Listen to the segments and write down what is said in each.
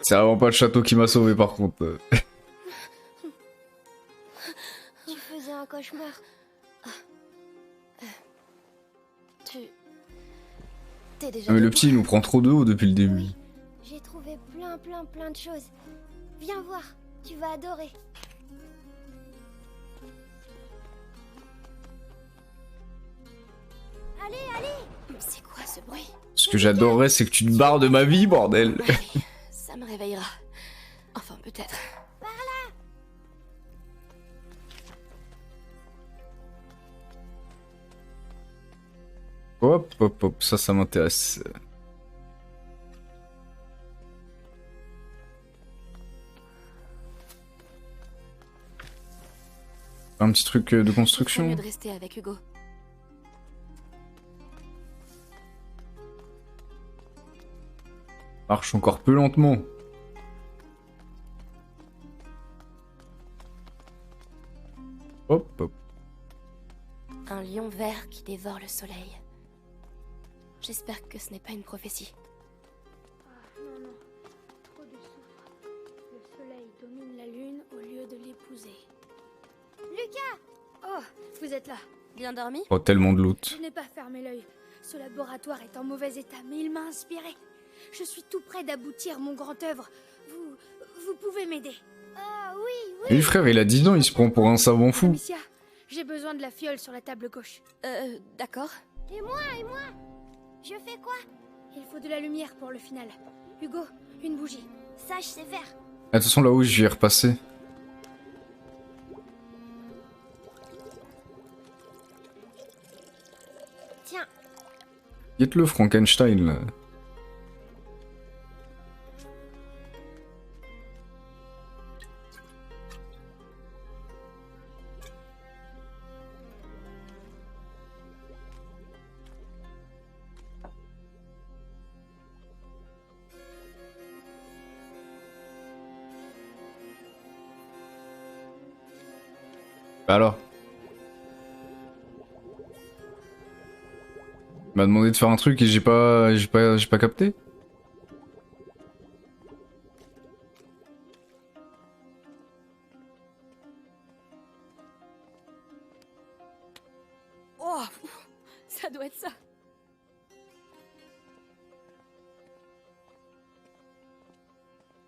C'est vraiment pas le château qui m'a sauvé par contre. Tu faisais un cauchemar. Tu... T'es déjà Mais le debout? petit il nous prend trop de haut depuis le début. Oui, j'ai trouvé plein de choses. Viens voir, tu vas adorer. Allez. C'est quoi ce bruit? Ce que j'adorerais, c'est que tu te barres de ma vie, bordel. Ouais, ça me réveillera. Enfin, peut-être. Hop, hop, hop, ça m'intéresse. Un petit truc de Ce serait construction. mieux de rester avec Hugo. Marche encore peu lentement. Hop, hop. Un lion vert qui dévore le soleil. J'espère que ce n'est pas une prophétie. Non, trop de soufre. Le soleil domine la lune au lieu de l'épouser. Lucas! Oh, vous êtes là. Bien dormi? Oh, tellement de loot. Je n'ai pas fermé l'œil. Ce laboratoire est en mauvais état, mais il m'a inspiré. Je suis tout près d'aboutir mon grand œuvre. Vous pouvez m'aider. Ah oui. Et lui, frère, il a 10 ans, il se prend pour un savant fou. Amicia, j'ai besoin de la fiole sur la table gauche. D'accord. Et moi Je fais quoi? Il faut de la lumière pour le final. Hugo, une bougie. Ça, je sais faire. Attention, là où je vais y repasser. Tiens. Guette-le, Frankenstein, là. Bah alors. Il m'a demandé de faire un truc et j'ai pas capté. Oh, ça doit être ça.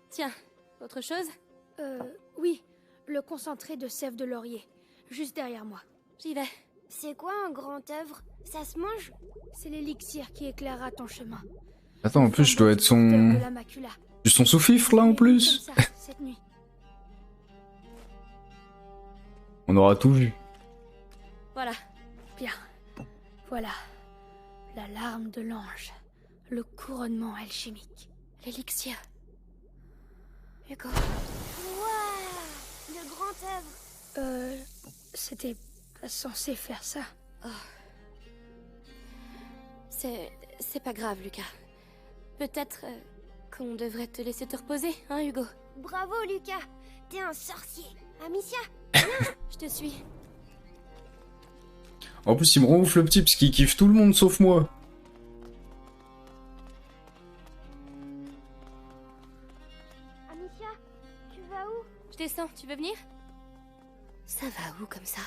Tiens, autre chose? Oui. Le concentré de sève de laurier. Juste derrière moi. J'y vais. C'est quoi un grand œuvre? Ça se mange? C'est l'élixir qui éclairera ton chemin. Attends, en plus, je dois être son... Son sous-fifre, là, en plus. Comme ça, cette nuit. On aura tout vu. Voilà. Bien. Voilà. La larme de l'ange. Le couronnement alchimique. L'élixir. Hugo. Waouh! Le grand œuvre. C'était pas censé faire ça. Oh. C'est pas grave, Lucas. Peut-être qu'on devrait te laisser te reposer, hein, Hugo? Bravo, Lucas. T'es un sorcier. Amicia. Je te suis. En plus, il me rend ouf le petit parce qu'il kiffe tout le monde sauf moi. Amicia, tu vas où? Je descends, tu veux venir? Ça va où comme ça?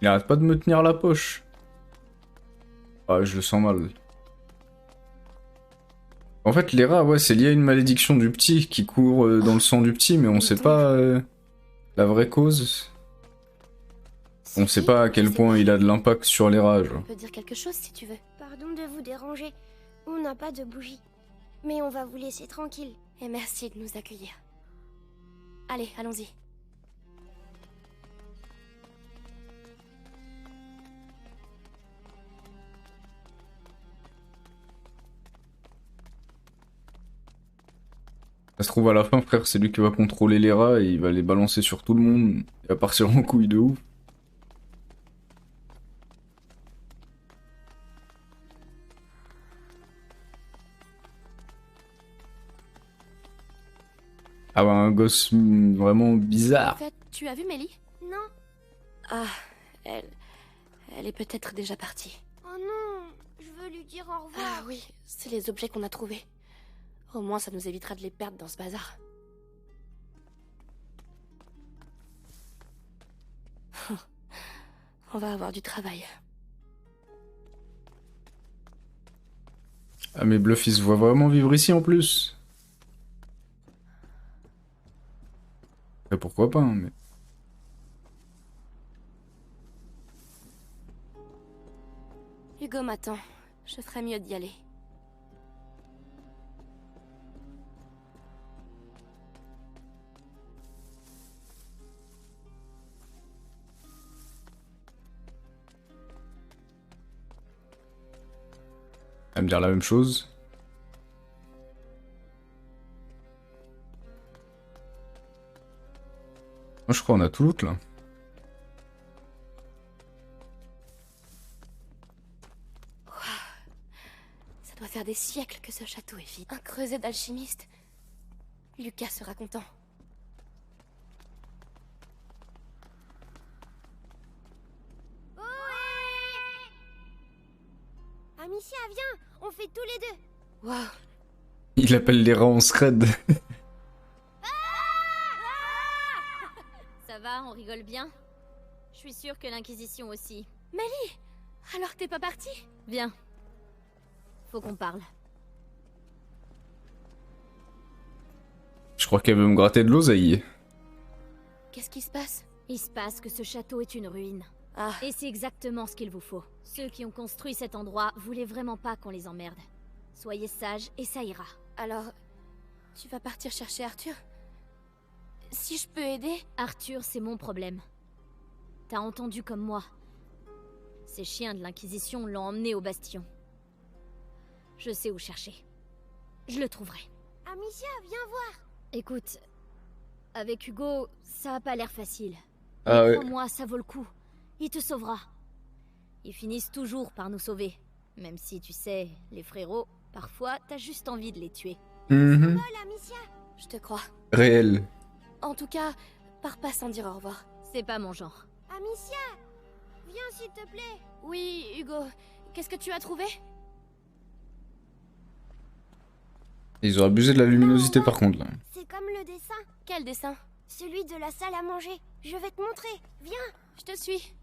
Il arrête pas de me tenir la poche. Ah, je le sens mal. En fait, les rats, ouais, c'est lié à une malédiction du petit qui court dans le sang du petit, mais on sait pas la vraie cause. On sait pas à quel point il a de l'impact sur les rats, genre. On peut dire quelque chose si tu veux. Pardon de vous déranger. On n'a pas de bougie. Mais on va vous laisser tranquille. Et merci de nous accueillir. Allez, allons-y. Ça se trouve à la fin, frère, c'est lui qui va contrôler les rats et il va les balancer sur tout le monde. Il va partir en couille de ouf. Ah ouais, un gosse vraiment bizarre. En fait, tu as vu Mélie? Non. Ah, elle Elle est peut-être déjà partie. Oh non, je veux lui dire au revoir. Ah oui, c'est les objets qu'on a trouvés. Au moins, ça nous évitera de les perdre dans ce bazar. On va avoir du travail. Ah mais Bluff il se voit vraiment vivre ici en plus. Et pourquoi pas, hein, mais... Hugo m'attend. Je ferais mieux d'y aller. Elle va me dire la même chose. Moi je crois qu'on a tout l'autre là. Ça doit faire des siècles que ce château est vide. Un creuset d'alchimiste. Lucas sera content. Amicia, viens, on fait tous les deux. Waouh. Il appelle les rats en scred. Ça va, on rigole bien? Je suis sûre que l'Inquisition aussi. Mélie, alors t'es pas partie? Viens. Faut qu'on parle. Je crois qu'elle veut me gratter de l'oseille. Qu'est-ce qui se passe? Il se passe que ce château est une ruine. Ah, Et c'est exactement ce qu'il vous faut. Ceux qui ont construit cet endroit voulaient vraiment pas qu'on les emmerde. Soyez sages et ça ira. alors... Tu vas partir chercher Arthur? Si je peux aider? Arthur, c'est mon problème. T'as entendu comme moi. Ces chiens de l'Inquisition l'ont emmené au bastion. Je sais où chercher. Je le trouverai. Amicia, viens voir. Écoute, avec Hugo, ça a pas l'air facile. Ah ouais. Crois-moi, ça vaut le coup. Il te sauvera. Ils finissent toujours par nous sauver. Même si, tu sais, les frérots, parfois, t'as juste envie de les tuer. Mhm. Paul, Amicia. Je te crois. Réel. En tout cas, pars pas sans dire au revoir. C'est pas mon genre. Amicia, viens s'il te plaît. Oui, Hugo, qu'est-ce que tu as trouvé? Ils ont abusé de la luminosité par contre là. C'est comme le dessin, Quel dessin? celui de la salle à manger. Je vais te montrer. Viens. Je te suis.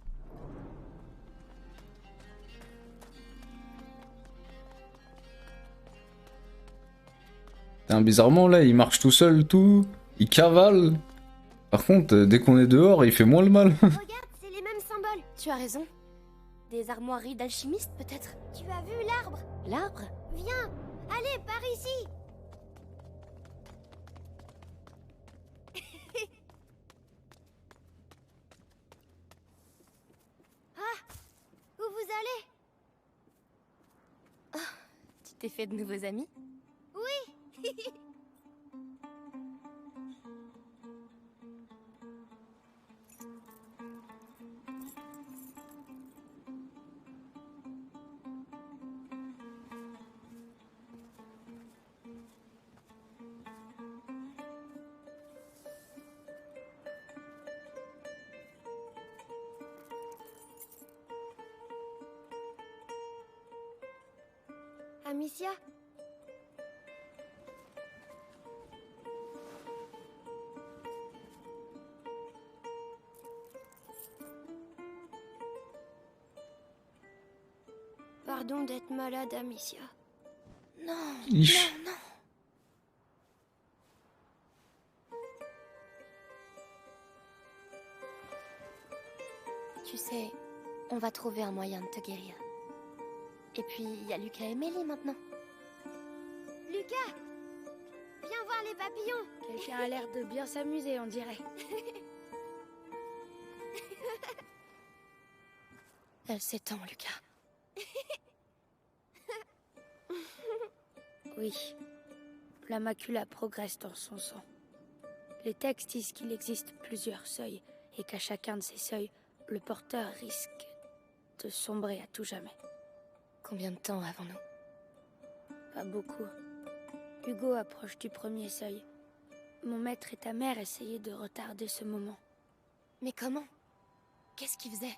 Putain, bizarrement là, il marche tout seul, tout. Il cavale. Par contre, dès qu'on est dehors, il fait moins le mal. Regarde, c'est les mêmes symboles. Tu as raison. Des armoiries d'alchimistes, peut-être? Tu as vu l'arbre? L'arbre? Viens. Allez, par ici. Ah, où vous allez? Tu t'es fait de nouveaux amis? Oui. Amicia? Pardon d'être malade, Amicia. Non, Ich. non, non. Tu sais, on va trouver un moyen de te guérir. Et puis, il y a Lucas et Mélie maintenant. Lucas! Viens voir les papillons. Quelqu'un a l'air de bien s'amuser, on dirait. Elle s'étend, Lucas. Oui. La macula progresse dans son sang. Les textes disent qu'il existe plusieurs seuils et qu'à chacun de ces seuils, le porteur risque de sombrer à tout jamais. Combien de temps avons-nous? Pas beaucoup. Hugo approche du premier seuil. Mon maître et ta mère essayaient de retarder ce moment. Mais comment? Qu'est-ce qu'il faisait?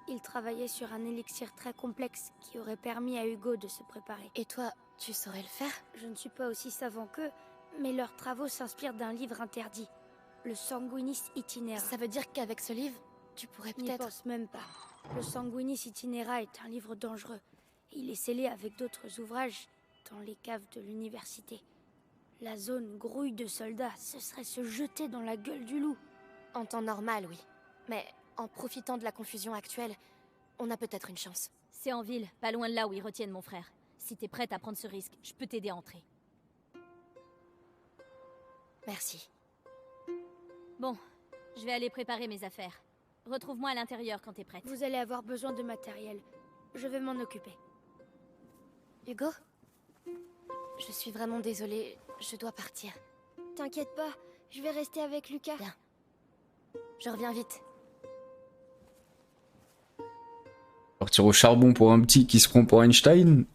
Il travaillait sur un élixir très complexe qui aurait permis à Hugo de se préparer. Et toi, tu saurais le faire? Je ne suis pas aussi savant qu'eux, mais leurs travaux s'inspirent d'un livre interdit, le Sanguinis Itinera. Ça veut dire qu'avec ce livre, tu pourrais N'y peut-être... pense même pas. Le Sanguinis Itinera est un livre dangereux. Il est scellé avec d'autres ouvrages dans les caves de l'université. La zone grouille de soldats, ce serait se jeter dans la gueule du loup. En temps normal, oui. Mais en profitant de la confusion actuelle, on a peut-être une chance. C'est en ville, pas loin de là où ils retiennent mon frère. Si t'es prête à prendre ce risque, je peux t'aider à entrer. Merci. Bon, je vais aller préparer mes affaires. Retrouve-moi à l'intérieur quand t'es prête. Vous allez avoir besoin de matériel. Je vais m'en occuper. Hugo? Je suis vraiment désolée, je dois partir. T'inquiète pas, je vais rester avec Lucas. Bien. Je reviens vite. Partir au charbon pour un petit qui se prend pour Einstein.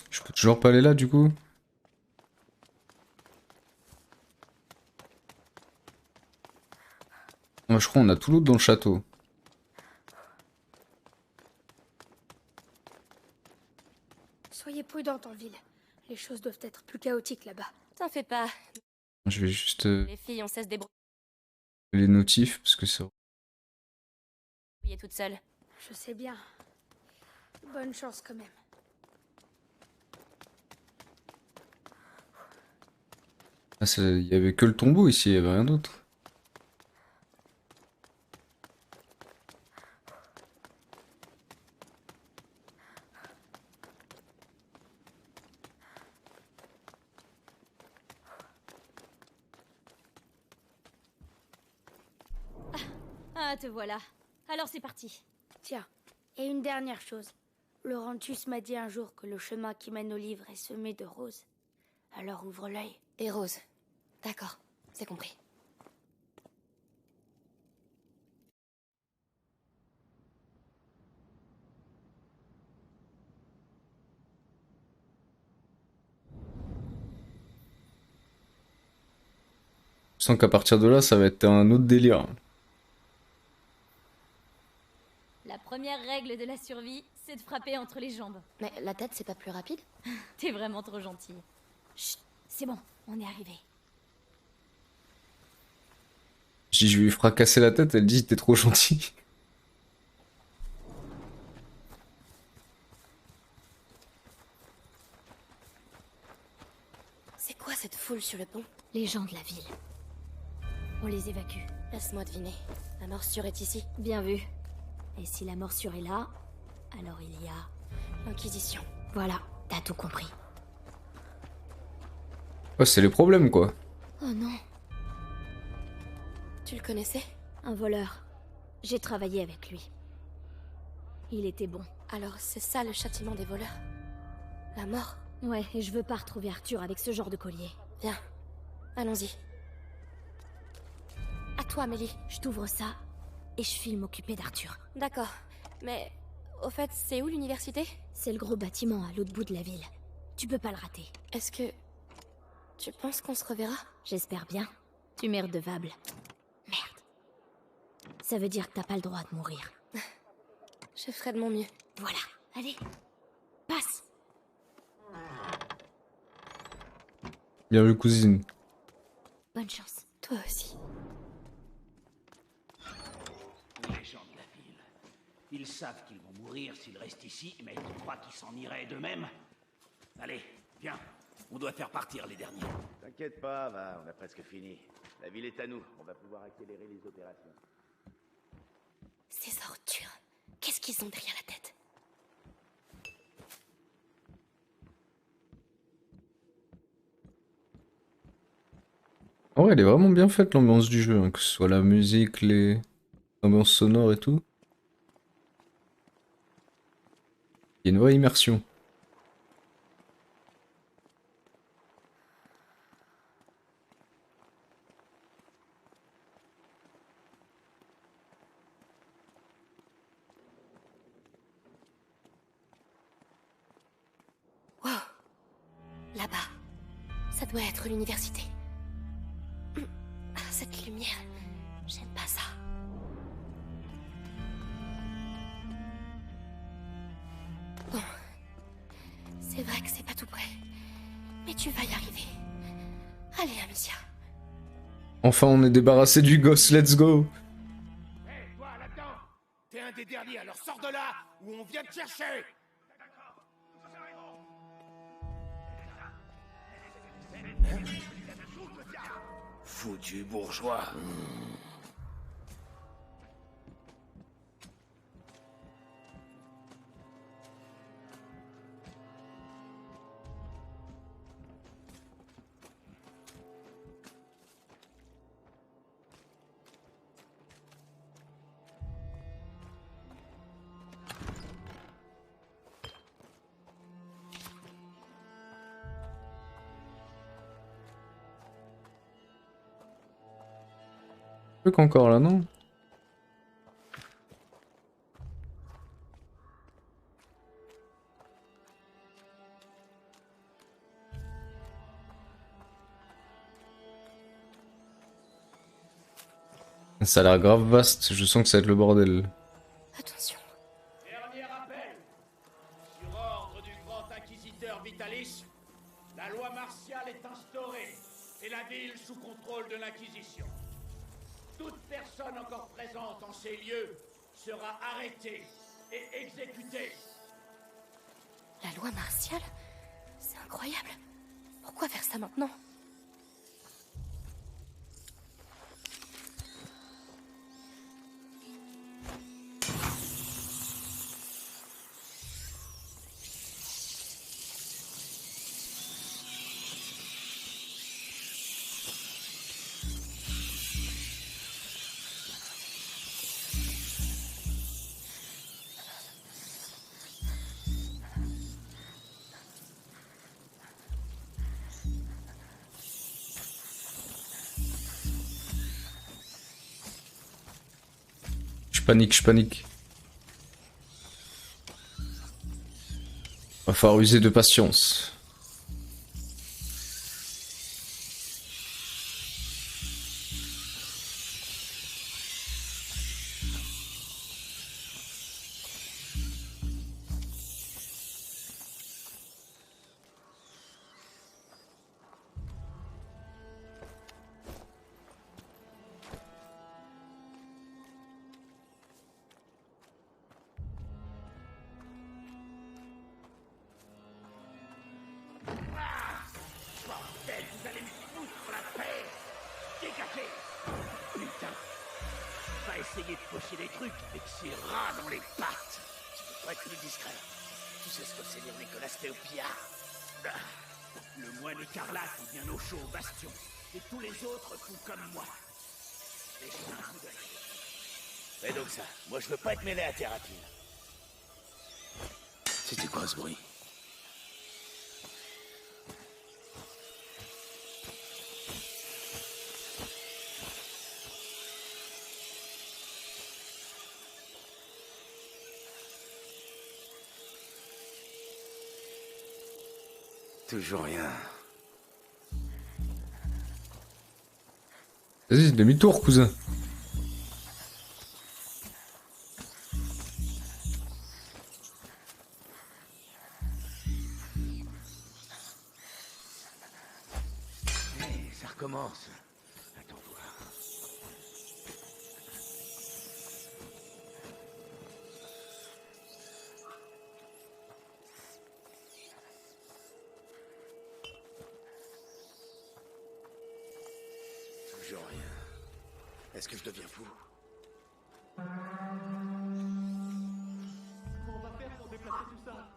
Je peux toujours pas aller là du coup. Moi je crois qu'on a tout l'autre dans le château. Soyez prudente en ville. Les choses doivent être plus chaotiques là-bas. T'en fais pas. Je vais juste Les filles, on sait se débrouiller les notifs parce que c'est... toute seule. Je sais bien. Bonne chance quand même. Ah, il y avait que le tombeau ici, il y avait rien d'autre. Ah, te voilà. Alors c'est parti. Tiens, et une dernière chose. Laurentus m'a dit un jour que le chemin qui mène au livre est semé de roses. Alors ouvre l'œil. Et Rose. D'accord, c'est compris. Je sens qu'à partir de là, ça va être un autre délire. La première règle de la survie, c'est de frapper entre les jambes. Mais la tête, c'est pas plus rapide? T'es vraiment trop gentille. Chut, c'est bon, on est arrivé. Si je lui fracasser la tête, elle dit t'es trop gentil. C'est quoi cette foule sur le pont? Les gens de la ville. On les évacue. Laisse-moi deviner. La morsure est ici. Bien vu. Et si la morsure est là, alors il y a... L'Inquisition. Voilà, t'as tout compris. Ouais, c'est les problèmes quoi. Oh non. Tu le connaissais? Un voleur. J'ai travaillé avec lui. Il était bon. Alors c'est ça le châtiment des voleurs? La mort? Ouais, et je veux pas retrouver Arthur avec ce genre de collier. Viens. Allons-y. À toi, Mélie. Je t'ouvre ça, et je file m'occuper d'Arthur. D'accord. Mais... Au fait, c'est où l'université? C'est le gros bâtiment à l'autre bout de la ville. Tu peux pas le rater. Est-ce que... Tu penses qu'on se reverra? J'espère bien. Tu m'es redevable. Merde. Ça veut dire que t'as pas le droit de mourir. Je ferai de mon mieux. Voilà. Allez. Passe. Bien vu cousine. Bonne chance. Toi aussi. Les gens de la ville. Ils savent qu'ils vont mourir s'ils restent ici, mais ils croient qu'ils s'en iraient d'eux-mêmes. Allez, viens. On doit faire partir les derniers. T'inquiète pas, va, on a presque fini. La ville est à nous, on va pouvoir accélérer les opérations. Ces ordures. Qu'est-ce qu'ils ont derrière la tête? En vrai, elle est vraiment bien faite l'ambiance du jeu, hein, que ce soit la musique, les ambiances sonores et tout. Il y a une vraie immersion. Là-bas. Ça doit être l'université. Cette lumière, j'aime pas ça. Bon. C'est vrai que c'est pas tout près. Mais tu vas y arriver. Allez, Amicia. Enfin, on est débarrassé du gosse, let's go. Hé, toi, là-dedans! T'es un des derniers, alors sors de là, ou on vient te chercher! Foutu bourgeois! Truc encore là, non? Ça a l'air grave vaste, je sens que ça va être le bordel. Attention. Dernier rappel. Sur ordre du grand inquisiteur Vitalis, la loi martiale est instaurée et la ville sous contrôle de l'Inquisition. Toute personne encore présente en ces lieux sera arrêtée et exécutée. La loi martiale? C'est incroyable. Pourquoi faire ça maintenant? Je panique. Va falloir user de patience. Bordel, vous allez me foutre la paix! Dégagez! Putain! Va essayer de pocher des trucs avec ces rats dans les pattes! Tu devrais être plus discret. Tu sais ce que c'est lire Nicolas Théopillard? Le moine écarlate est bien au chaud au bastion. Et tous les autres font comme moi. Et j'ai un coup d'œil. Fais donc ça. Moi je veux pas être mêlé à tes rapines. C'était quoi ce bruit? Toujours rien. Vas-y, demi-tour, cousin. Hey, ça recommence. Attends voir. Toujours rien. Est-ce que je deviens fou? Comment on va faire pour déplacer tout ça?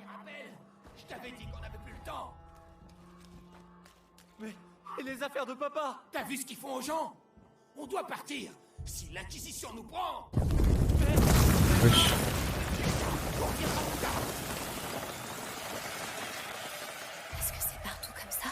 Rappel, je t'avais dit qu'on avait plus le temps. Mais et les affaires de papa? T'as vu ce qu'ils font aux gens? On doit partir. Si l'Inquisition nous prend, Wesh. Est-ce que c'est partout comme ça?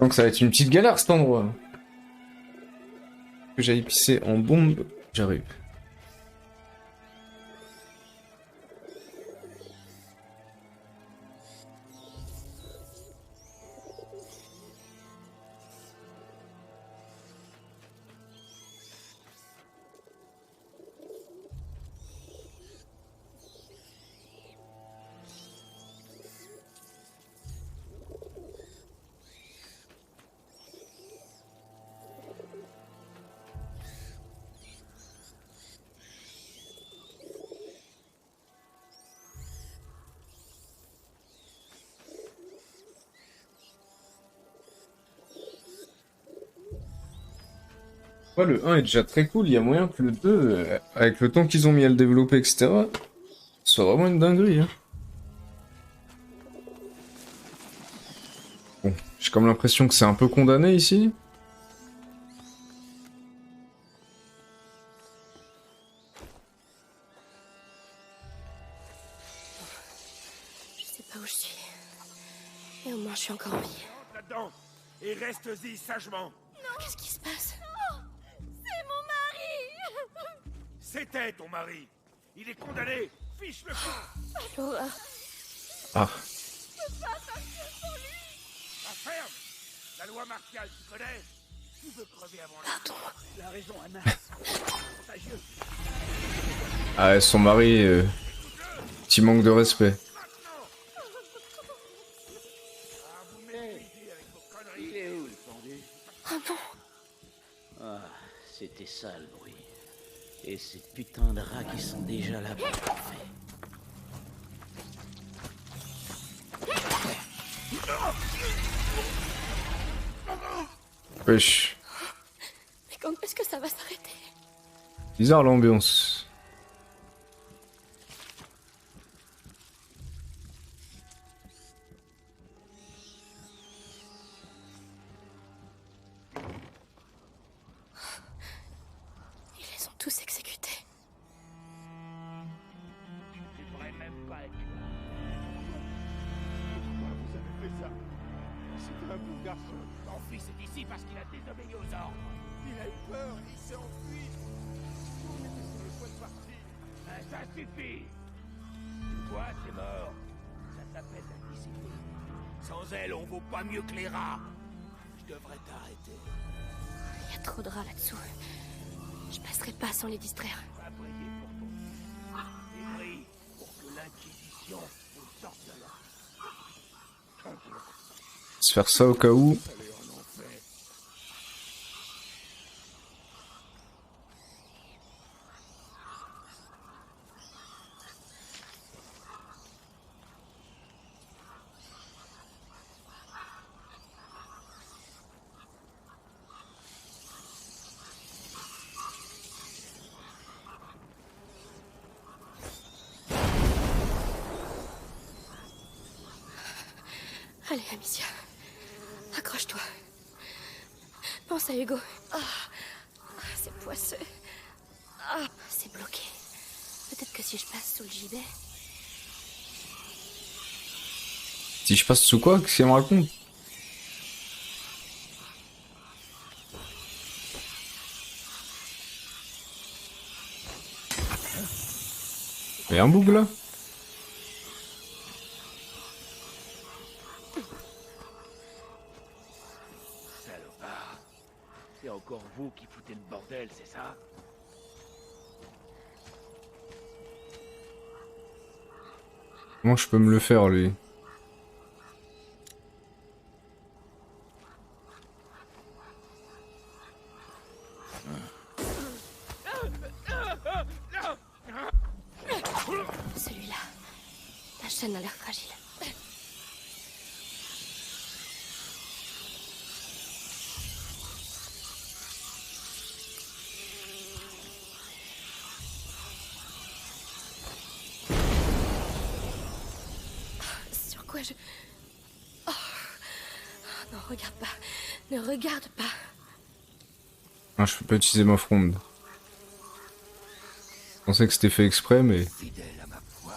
Donc ça va être une petite galère cet endroit. Que j'aille pisser en bombe, j'arrive. Ouais, le 1 est déjà très cool, il y a moyen que le 2, avec le temps qu'ils ont mis à le développer, etc., soit vraiment une dinguerie. Hein. Bon, j'ai comme l'impression que c'est un peu condamné ici. Je sais pas où je suis. Et au moins je suis encore en vie. Rentre là-dedans et reste-y sagement. Qu'est-ce qui se passe? C'était ton mari. Il est condamné. Fiche le camp. L'horreur. Ah, La ferme. La loi martiale, tu connais? Tu veux crever avant la... Pardon. La raison, Anna. Contagieux. ah son mari, petit manque de respect. Ah, vous m'épuisez avec vos conneries. Il est où le pendu? Oh non. Ah, c'était ça le bruit. Et ces putains de rats qui sont déjà là pour tout faire. Wesh, Mais quand est-ce que ça va s'arrêter? bizarre l'ambiance. Ils les ont tous exécutés. Tu devrais même pas être là. Pourquoi vous avez fait ça? C'était un bon garçon. Ton fils est ici parce qu'il a désobéi aux ordres. Il a eu peur, il s'est enfui. On était sur le point de partir. Ça suffit. Toi, t'es mort. Ça s'appelle la discipline. Sans elle, on vaut pas mieux que les rats. Je devrais t'arrêter. Il y a trop de rats là-dessous. Je passerai pas sans les distraire. Va prier pour ton fils. Et prie pour que l'Inquisition vous sorte de là. Se faire ça au cas où. Allez en enfer. Allez, Amicia. Accroche-toi. Pense à Hugo. Ah, c'est poisseux. Ah, c'est bloqué. Peut-être que si je passe sous le gibet... Si je passe sous quoi? Qu'est-ce qu'elle me raconte? Il y a un bug là? Salopard. C'est encore vous qui foutez le bordel, c'est ça? Comment je peux me le faire lui? Celui-là. La chaîne a l'air fragile. Sur quoi je... Oh. Non, regarde pas. Ne regarde pas. Ah, je peux pas utiliser ma fronde. Je pensais que c'était fait exprès, mais... Fidèle à ma foi.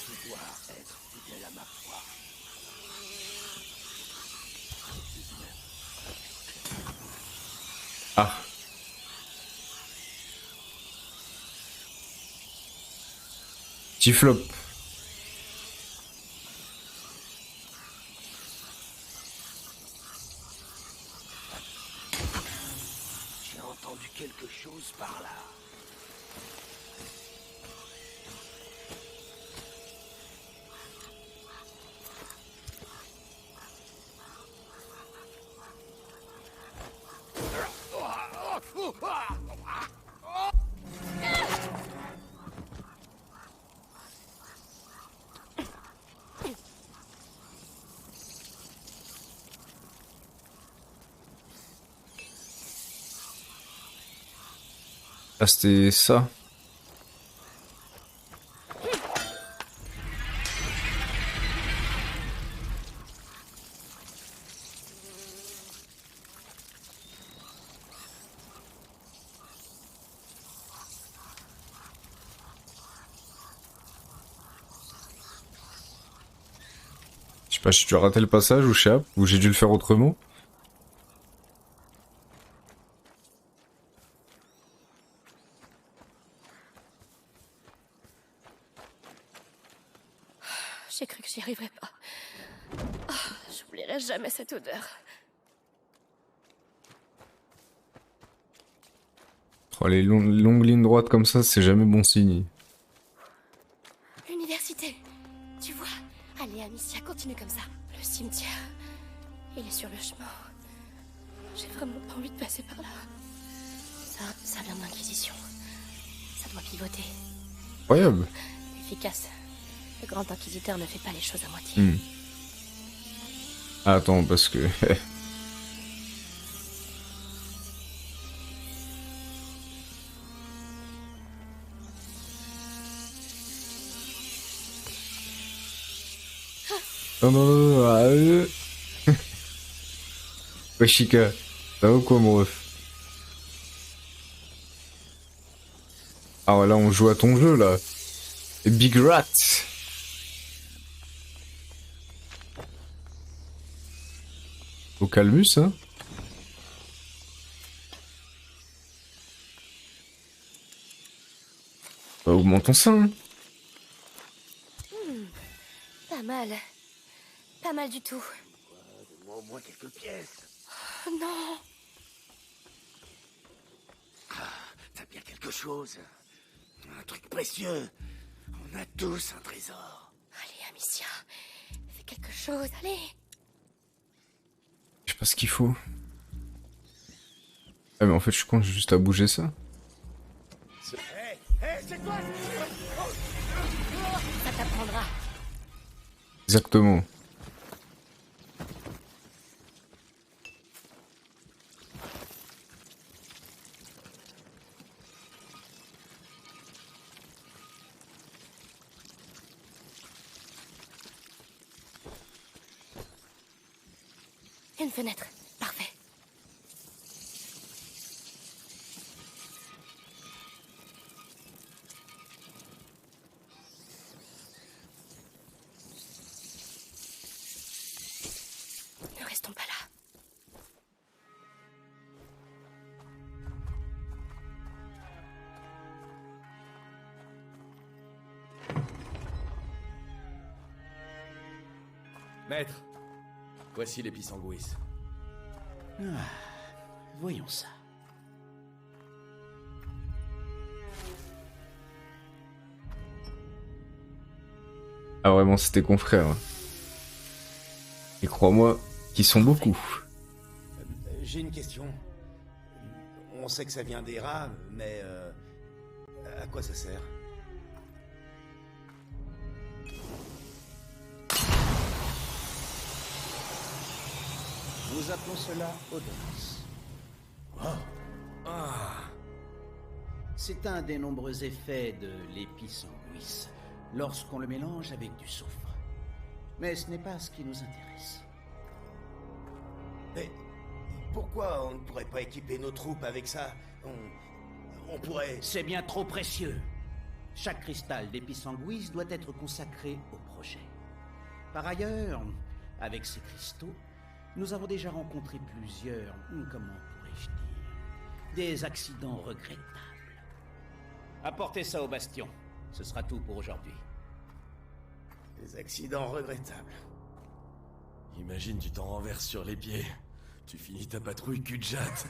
Tu dois être fidèle à ma foi. Ah. Petit flop. J'ai entendu quelque chose par là. Ah, c'était ça. Je sais pas si tu as raté le passage ou ou j'ai dû le faire autrement. J'ai cru que j'y arriverais pas. Oh, j'oublierai jamais cette odeur. Oh, les longues lignes droites comme ça, c'est jamais bon signe. L'université. Tu vois, allez, Amicia, continue comme ça. Le cimetière, il est sur le chemin. J'ai vraiment pas envie de passer par là. Ça vient de l'Inquisition. Ça doit pivoter. Incroyable. Efficace. Le grand inquisiteur ne fait pas les choses à moitié. Ah, attends, parce que... non, non, non, non, Ouais, Chica, ça va ou quoi, mon ref? Ah, ouais, là, on joue à ton jeu, là. Et Big Rat. Au calmus, hein? Bah, augmente ton sein, hein. Pas mal. Pas mal du tout. Donne-moi au moins quelques pièces. Oh, non. T'as bien quelque chose. Un truc précieux. On a tous un trésor. Allez, Amicia. Fais quelque chose, allez. Je sais pas ce qu'il faut. Ah, mais en fait, je suis con, j'ai juste à bouger ça. Hé, c'est quoi Ça t'apprendra. Exactement. Une fenêtre. Parfait. Ne restons pas là. Maître, voici les pissenguis. Voyons ça. Ah, vraiment, c'était confrère. Hein. Et crois-moi, qu'ils sont beaucoup. J'ai une question. On sait que ça vient des rats, mais à quoi ça sert? Nous appelons cela Odonis. C'est un des nombreux effets de l'épisanguis lorsqu'on le mélange avec du soufre. Mais ce n'est pas ce qui nous intéresse. Mais pourquoi on ne pourrait pas équiper nos troupes avec ça? On pourrait... C'est bien trop précieux. Chaque cristal d'épisanguis doit être consacré au projet. Par ailleurs, avec ces cristaux, nous avons déjà rencontré plusieurs, comment pourrais-je dire, Des accidents regrettables. Apportez ça au bastion. Ce sera tout pour aujourd'hui. Des accidents regrettables. Imagine, tu t'en renverses sur les pieds. Tu finis ta patrouille cul de jatte.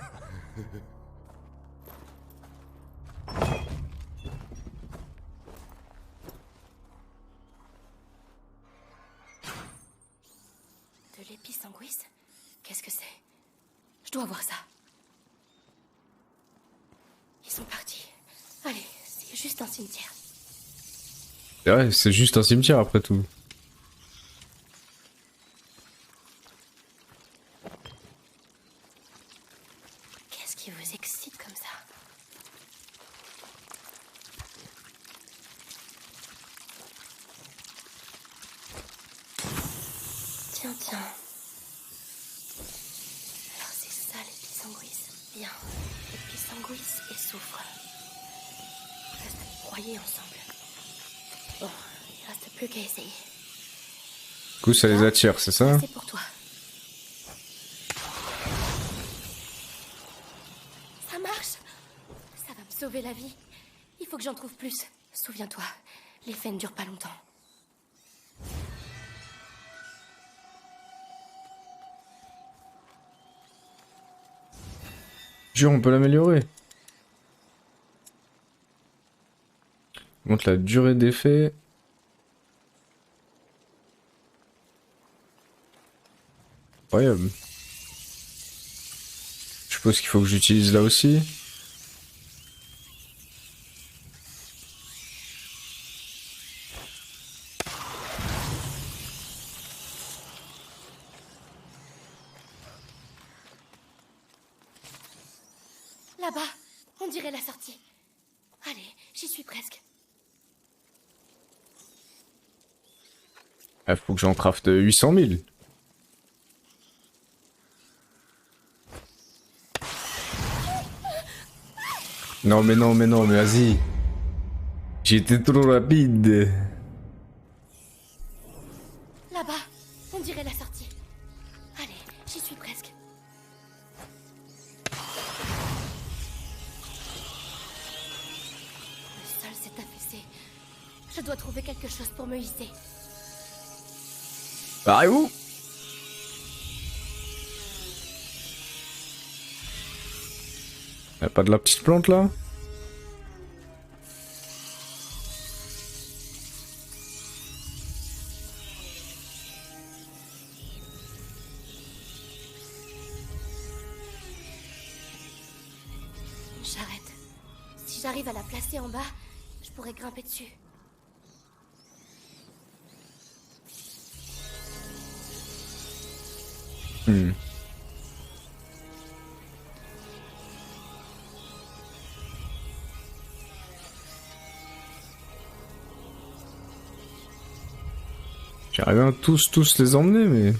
De l'épice anguisse? Qu'est-ce que c'est? Je dois voir ça. Ils sont partis. Allez, c'est juste un cimetière. C'est vrai, c'est juste un cimetière après tout. Qu'est-ce qui vous excite comme ça? Tiens, tiens. Alors c'est ça l'épice anguisse. Bien. Épice anguisse et soufre. Reste à les broyer ensemble. Bon, il reste plus qu'à essayer. Du coup, ça les attire, c'est ça? C'est pour toi. Ça marche. Ça va me sauver la vie. Il faut que j'en trouve plus. Souviens-toi, l'effet ne dure pas longtemps. Jure, on peut l'améliorer. Montre la durée d'effet. Incroyable. Je suppose qu'il faut que j'utilise là aussi. Là-bas, on dirait la sortie. Allez, j'y suis presque. Il faut que j'en crafte 800 000. Non mais non mais non mais vas-y. J'ai été trop rapide. Là-bas, on dirait la sortie. Allez, j'y suis presque. Le sol s'est affaissé. Je dois trouver quelque chose pour me hisser. Barrez-vous. Y'a pas de la petite plante là? Une charrette. Si j'arrive à la placer en bas, je pourrais grimper dessus. J'aimerais bien tous les emmener mais...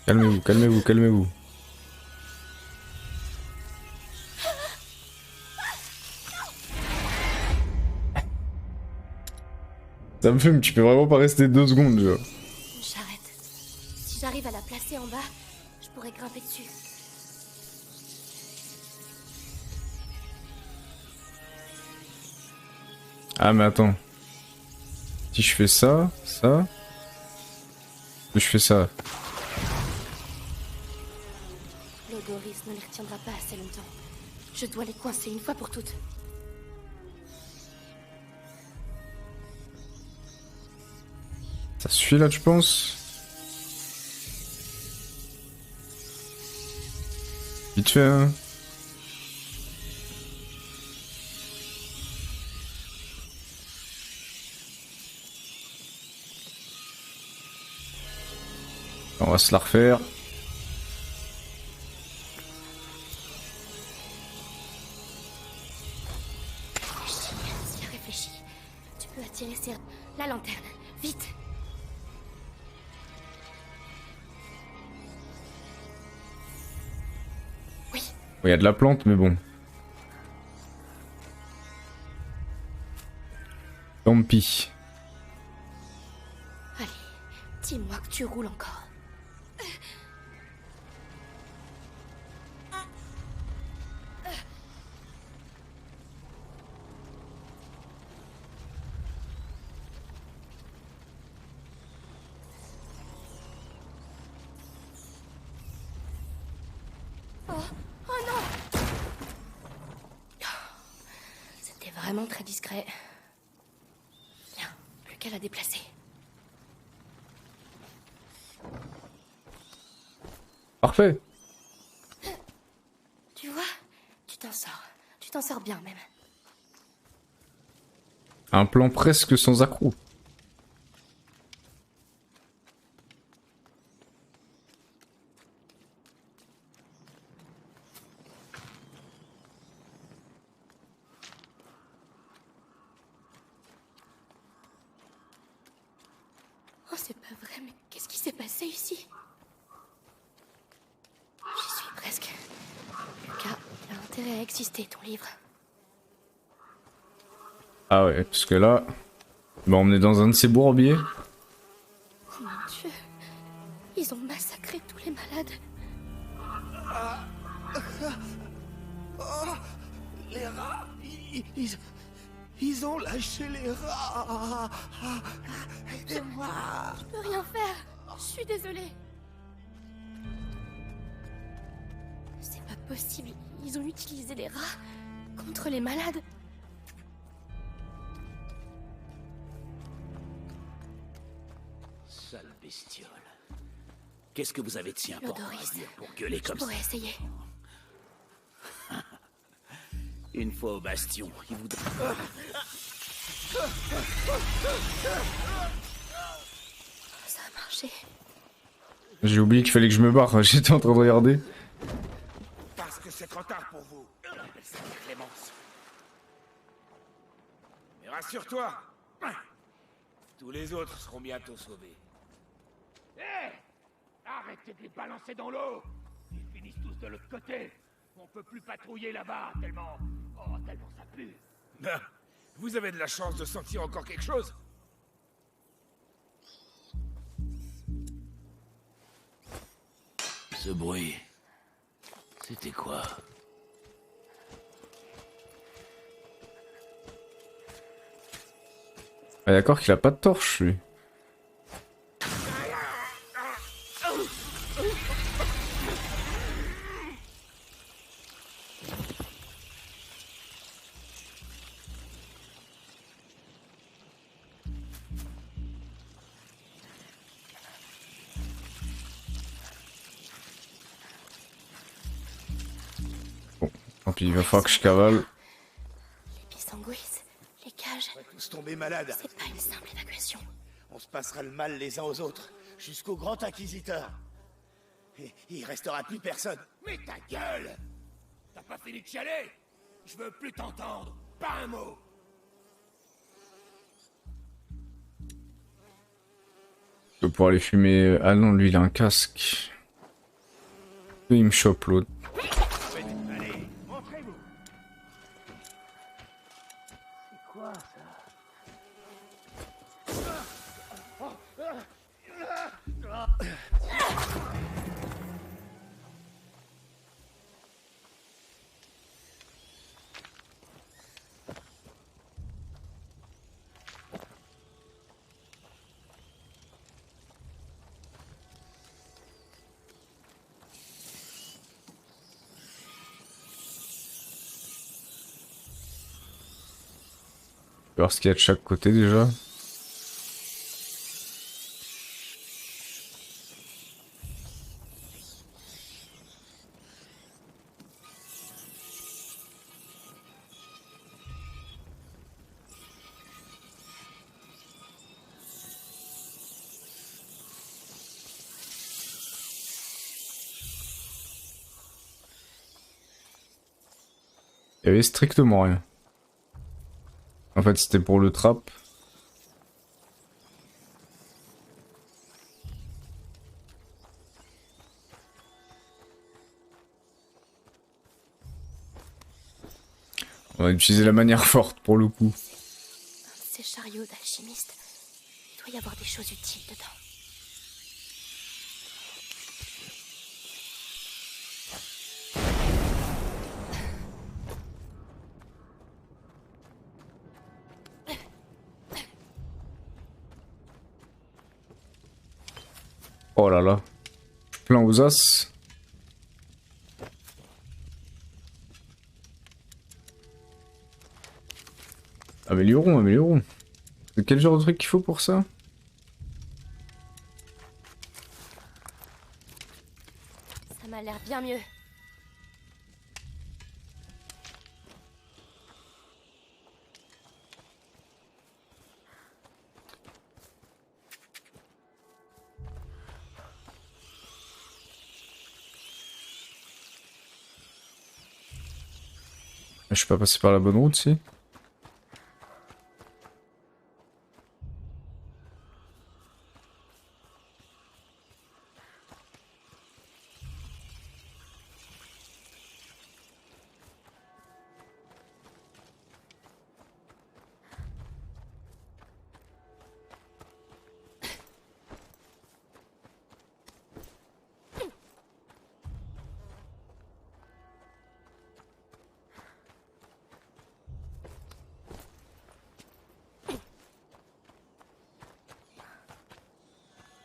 Calmez-vous, calmez-vous, calmez-vous. Ça me fume, tu peux vraiment pas rester 2 secondes, genre. Une charrette. Si j'arrive à la placer en bas, je pourrais grimper dessus. Ah mais attends. Si je fais ça, ça... Je fais ça. L'Odoris ne les retiendra pas assez longtemps. Je dois les coincer une fois pour toutes. Ça suffit là, tu penses? Vite fait, hein. On va se la refaire. Bien réfléchi. Tu peux attirer la lanterne. Vite. Oui. Il y a de la plante, mais bon. Tant pis. Dis-moi que tu roules encore. Oh non! C'était vraiment très discret. Bien, plus qu'à la déplacer. Parfait. Tu vois, tu t'en sors. Tu t'en sors bien même. Un plan presque sans accroc. Oh, c'est pas vrai, mais qu'est-ce qui s'est passé ici? J'y suis presque. Lucas, il a intérêt à exister, ton livre. Ah ouais, parce que là, il m'a emmené dans un de ces bourbiers. Oh mon Dieu, ils ont massacré tous les malades. Oh, les rats, ils ont lâché les rats. Aidez-moi. Je peux rien faire. Je suis désolée. C'est pas possible. Ils ont utilisé les rats contre les malades. Sale bestiole. Qu'est-ce que vous avez de si important à Lodoris, dire pour gueuler je comme ça? pourrais essayer. Une fois au bastion, il vous... Ça a marché. J'ai oublié qu'il fallait que je me barre, j'étais en train de regarder. Parce que c'est trop tard pour vous. J'appelle ça la clémence. Mais rassure-toi, tous les autres seront bientôt sauvés. Hé! Arrêtez de les balancer dans l'eau! Ils finissent tous de l'autre côté. On peut plus patrouiller là-bas, tellement... Oh, tellement ça pue. Ben, vous avez de la chance de sentir encore quelque chose? Ce bruit... C'était quoi? Ah d'accord qu'il a pas de torche lui. Bon, tant pis, il va falloir que je cavale. Les pissanguis, les cages, On va tous tomber malades. c'est pas une simple évacuation. On se passera le mal les uns aux autres, jusqu'au grand inquisiteur. Et il restera plus personne. Mais ta gueule! T'as pas fini de chialer? Je veux plus t'entendre. Pas un mot. Je vais pouvoir aller fumer. Ah non, lui il a un casque. Il me chope l'autre. Allez, montrez-vous. C'est quoi ça? Je vais voir ce qu'il y a de chaque côté déjà. Il y avait strictement rien. En fait, c'était pour le trap. On va utiliser la manière forte pour le coup. Un de ces chariots d'alchimistes, il doit y avoir des choses utiles dedans. Oh là là. Je suis plein aux as. Améliorons, améliorons. C'est quel genre de truc qu'il faut pour ça? Ça m'a l'air bien mieux. Je suis pas passé par la bonne route, si.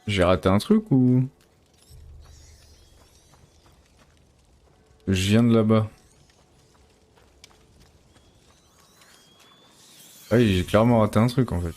J'ai raté un truc ou... Je viens de là-bas. Ah oui, j'ai clairement raté un truc en fait.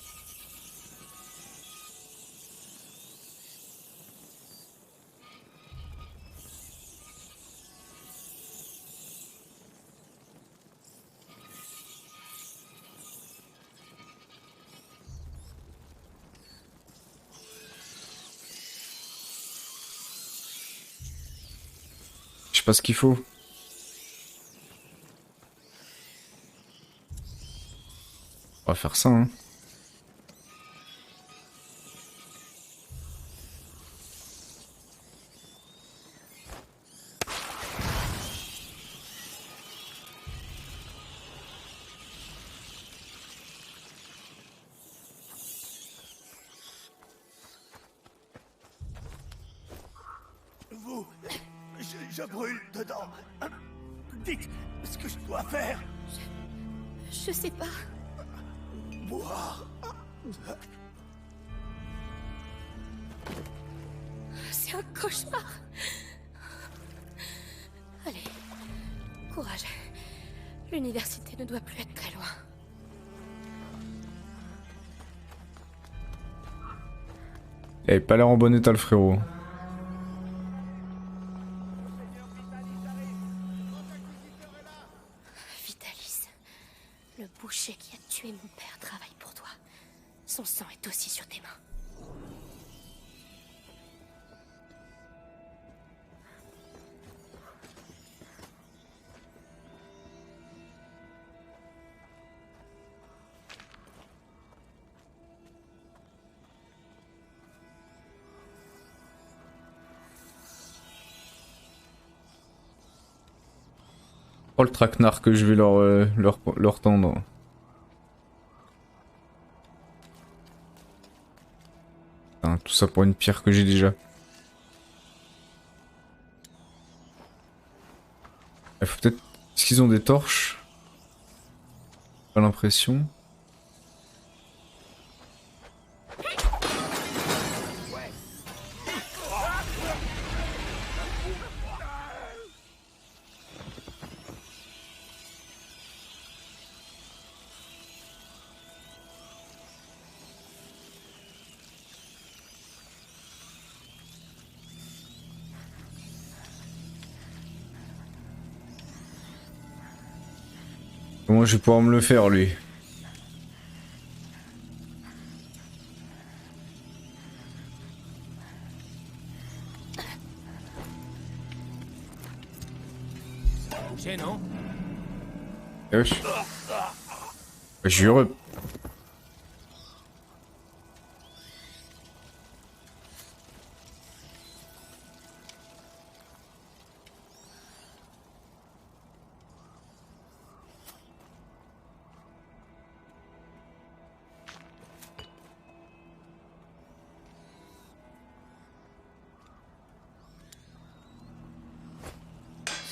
Je sais pas ce qu'il faut. On va faire ça, hein. Vous, je brûle dedans. Dites ce que je dois faire. Je sais pas. Boire. C'est un cauchemar. Allez, courage. L'université ne doit plus être très loin. Il avait pas l'air en bon état le frérot. Vitalis, le boucher qui a tué mon père travaille pour toi. Son sang est aussi sur tes mains. Oh le traquenard que je vais leur tendre. Putain, tout ça pour une pierre que j'ai déjà. Il faut peut-être... Est-ce qu'ils ont des torches? Pas l'impression. Comment je vais pouvoir me le faire lui? Bouger, non? Wesh. Je suis heureux.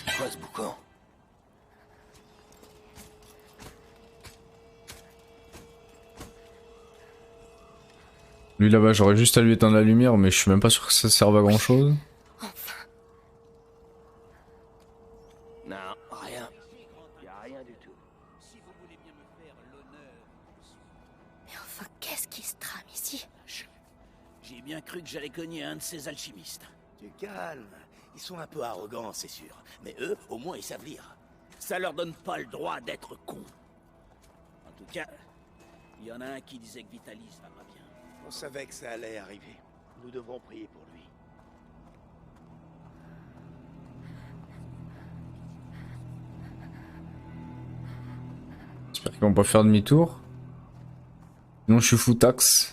C'est quoi ce boucan? Lui là-bas, j'aurais juste à lui éteindre la lumière, mais je suis même pas sûr que ça serve à grand chose. Enfin. Non, rien. Y a rien du tout. Mais enfin, qu'est-ce qui se trame ici? J'ai bien cru que j'allais cogner un de ces alchimistes. Tu calmes. Ils sont un peu arrogants, c'est sûr. Mais eux, au moins, ils savent lire. Ça leur donne pas le droit d'être cons. En tout cas, il y en a un qui disait que Vitalis va pas bien. On savait que ça allait arriver. Nous devrons prier pour lui. J'espère qu'ils vont pas faire demi-tour. Sinon je suis foutax.